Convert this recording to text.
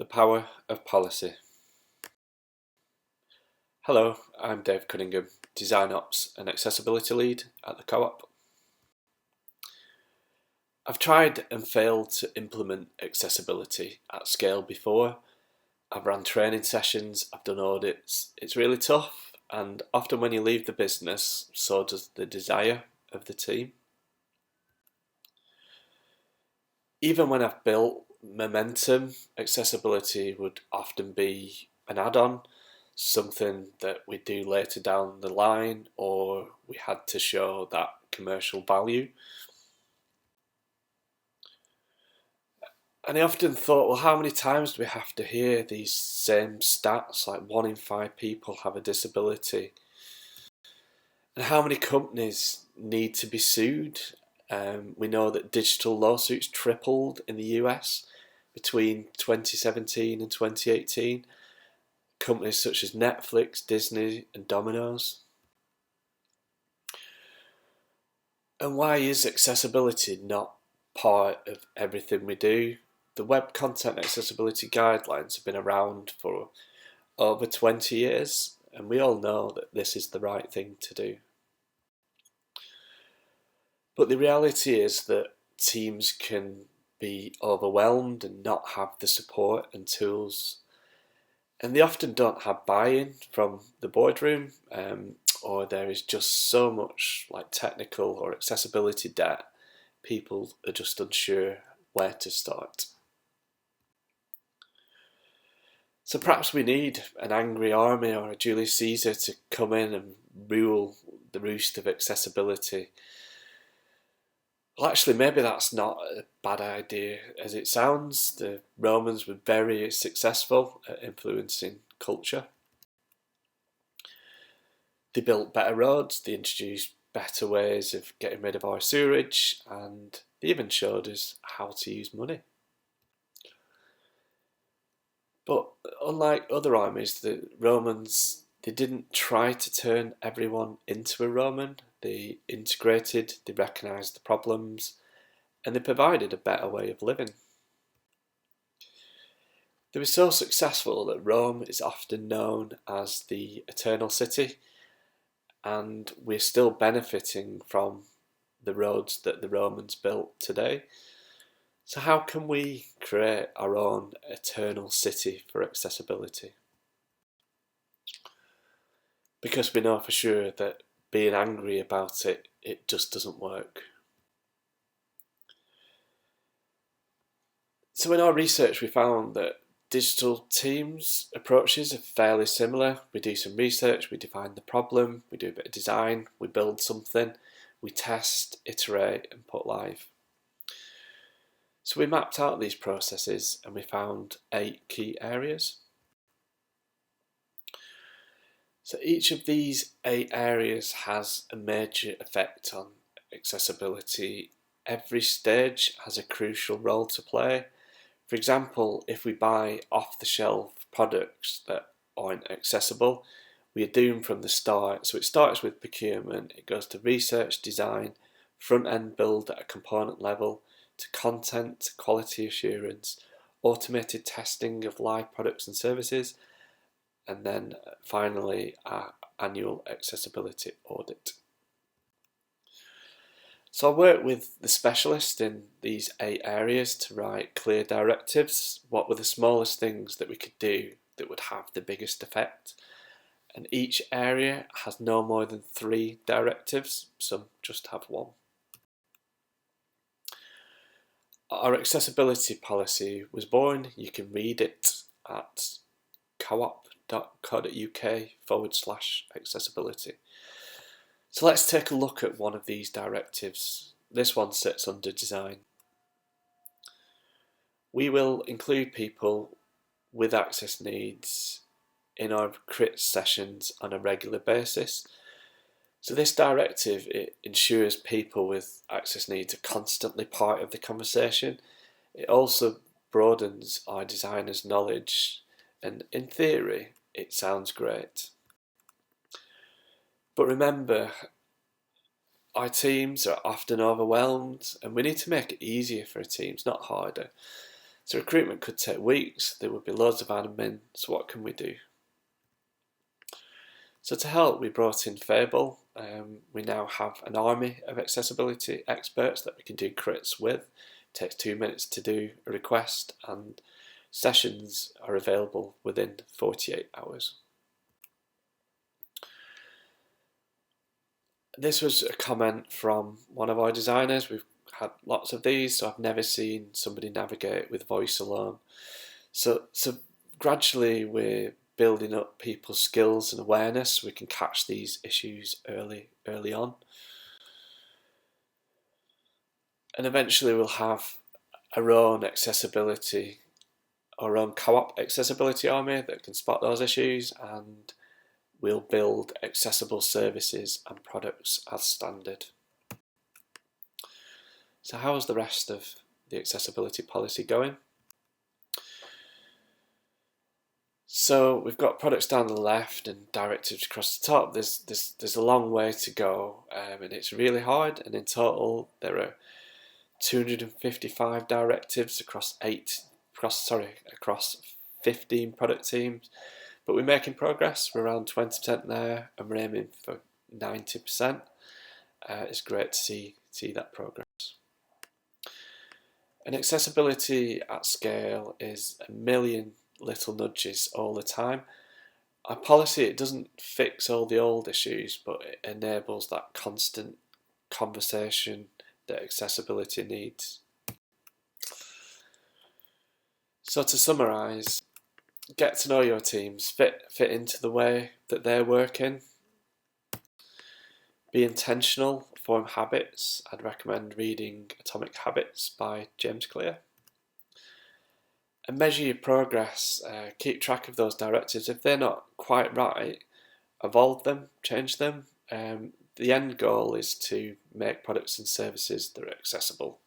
The power of policy. Hello, I'm Dave Cunningham, Design Ops and Accessibility Lead at the Co-op. I've tried and failed to implement accessibility at scale before. I've run training sessions, I've done audits. It's really tough, and often when you leave the business, so does the desire of the team. Even when I've built momentum, accessibility would often be an add-on, something that we do later down the line, or we had to show that commercial value. And I often thought, well, how many times do we have to hear these same stats, like 1 in 5 people have a disability? And how many companies need to be sued? We know that digital lawsuits tripled in the US between 2017 and 2018. Companies such as Netflix, Disney and Domino's. And why is accessibility not part of everything we do? The Web Content Accessibility Guidelines have been around for over 20 years, and we all know that this is the right thing to do. But the reality is that teams can be overwhelmed and not have the support and tools, and they often don't have buy-in from the boardroom, or there is just so much like technical or accessibility debt, people are just unsure where to start. So perhaps we need an angry army or a Julius Caesar to come in and rule the roost of accessibility. Well, actually, maybe that's not a bad idea as it sounds. The Romans were very successful at influencing culture. They built better roads, they introduced better ways of getting rid of our sewerage, and they even showed us how to use money. But unlike other armies, the Romans, they didn't try to turn everyone into a Roman. They integrated, they recognised the problems, and they provided a better way of living. They were so successful that Rome is often known as the Eternal City, and we're still benefiting from the roads that the Romans built today. So how can we create our own eternal city for accessibility? Because we know for sure that being angry about it, it just doesn't work. So in our research we found that digital teams' approaches are fairly similar. We do some research, we define the problem, we do a bit of design, we build something, we test, iterate and put live. So we mapped out these processes and we found 8 key areas. So each of these 8 areas has a major effect on accessibility. Every stage has a crucial role to play. For example, if we buy off-the-shelf products that aren't accessible, we are doomed from the start. So it starts with procurement, it goes to research, design, front-end build at a component level, to content, quality assurance, automated testing of live products and services, and then finally our annual accessibility audit. So I work with the specialist in these 8 areas to write clear directives. What were the smallest things that we could do that would have the biggest effect? And each area has no more than 3 directives, some just have 1. Our accessibility policy was born. You can read it at coop.co.uk/accessibility. So let's take a look at one of these directives. This one sits under design. We will include people with access needs in our crit sessions on a regular basis. So this directive, it ensures people with access needs are constantly part of the conversation. It also broadens our designers' knowledge, and in theory it sounds great. But remember, our teams are often overwhelmed and we need to make it easier for our teams, not harder. So recruitment could take weeks, there would be loads of admin, so what can we do? So to help, we brought in Fable. We now have an army of accessibility experts that we can do crits with. It takes 2 minutes to do a request, and sessions are available within 48 hours. This was a comment from one of our designers. We've had lots of these, so I've never seen somebody navigate with voice alone. So gradually we're building up people's skills and awareness so we can catch these issues early on. And eventually we'll have our own accessibility, our own co-op accessibility army that can spot those issues, and we'll build accessible services and products as standard. So how's the rest of the accessibility policy going? So we've got products down the left and directives across the top. There's a long way to go, and it's really hard. And in total, there are 255 directives across 15 product teams. But we're making progress. We're around 20% there, and we're aiming for 90%. It's great to see that progress. And accessibility at scale is a million little nudges all the time. Our policy, it doesn't fix all the old issues, but it enables that constant conversation that accessibility needs. So to summarise, get to know your teams, fit into the way that they're working. Be intentional, form habits. I'd recommend reading Atomic Habits by James Clear. And measure your progress. Keep track of those directives. If they're not quite right, evolve them, change them. The end goal is to make products and services that are accessible.